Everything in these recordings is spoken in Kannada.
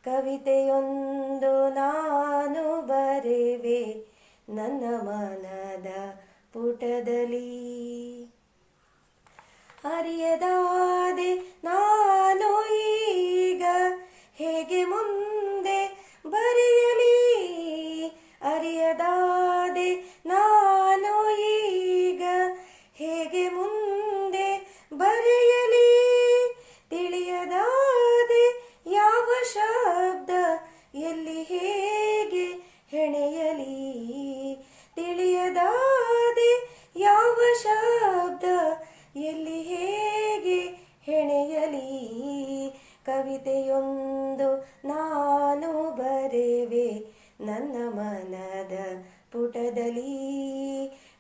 ಕವಿತೆಯೊಂದು ನಾನು ಬರೆವೆ ನನ್ನ ಮನದ ಪುಟದಲ್ಲಿ. ಅರಿಯದಾದೆ ನಾನು ಈಗ ಹೇಗೆ ಮುಂದೆ ಬರೆಯಲಿ, ಅರಿಯದಾದೆ ನಾನು ಈಗ ಹೇಗೆ ಮುಂದೆ ಬರೆಯಲಿ, ತಿಳಿಯದಾದೆ ಯಾವ ಶಬ್ದ ಎಲ್ಲಿ ಹೇಗೆ ಹೆಣೆಯಲಿ, ತಿಳಿಯದಾದೆ ಯಾವ ಶಬ್ದ ಎಲ್ಲಿ ಹೇಗೆ ಹೆಣೆಯಲಿ. ಕವಿತೆಯೊಂದು ನಾನು ಬರೆವೆ ನನ್ನ ಮನದ ಪುಟದಲ್ಲಿ,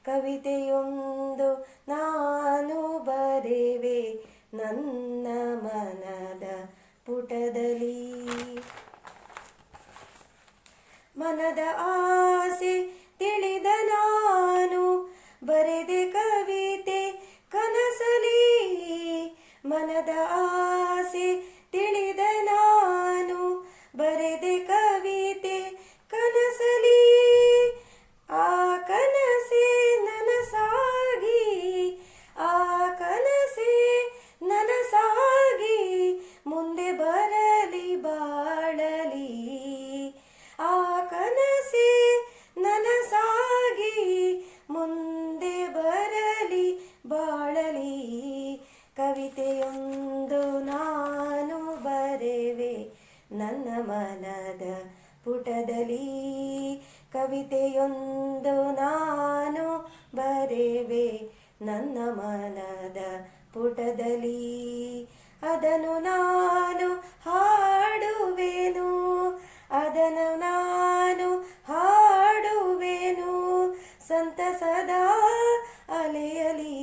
ಕವಿತೆಯೊಂದು ನಾನು ಬರೆವೆ ನನ್ನ ಮನದ ಪುಟದಲ್ಲಿ. ಮನದ ಆಸೆ ತಿಳಿದ ನಾನು ಬರೆದೆ ಕವಿತೆ ಕನಸಲಿ, ಮನದ ಆಸೆ ತಿಳಿದ ನಾನು ಬರೆದೆ ಕವಿತೆ ಕನಸಲಿ. ಆ ಕನಸೆ ನನಸಾಗಿ, ಆ ಕನಸೆ ನನಸಾಗಿ ಮುಂದೆ ಬರಲಿ ಬಾಳಲಿ, ಆ ಕನಸೆ ನನಸಾಗಿ ಮುಂದೆ ಬರಲಿ ಬಾಳಲಿ. ಕವಿತೆಯೊಂದು ನಾನು ಬರೆವೆ ನನ್ನ ಮನದ ಪುಟದಲ್ಲಿ, ಕವಿತೆಯೊಂದು ನಾನು ಬರೆವೆ ನನ್ನ ಮನದ ಪುಟದಲ್ಲಿ. ಅದನ್ನು ನಾನು ಹಾಡುವೆನು, ಅದನ್ನು ನಾನು ಹಾಡುವೆನು ಸಂತಸದ ಅಲೆಯಲಿ.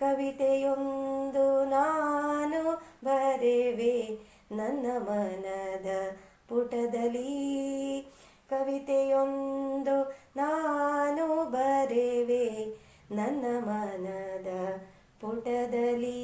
ಕವಿತೆಯೊಂದು ನಾನು ಬರೆವೆ ನನ್ನ ಮನದ ಪುಟದಲ್ಲಿ, ಕವಿತೆಯೊಂದು ನಾನು ಬರೆವೆ ನನ್ನ ಮನದ ಪುಟದಲ್ಲಿ.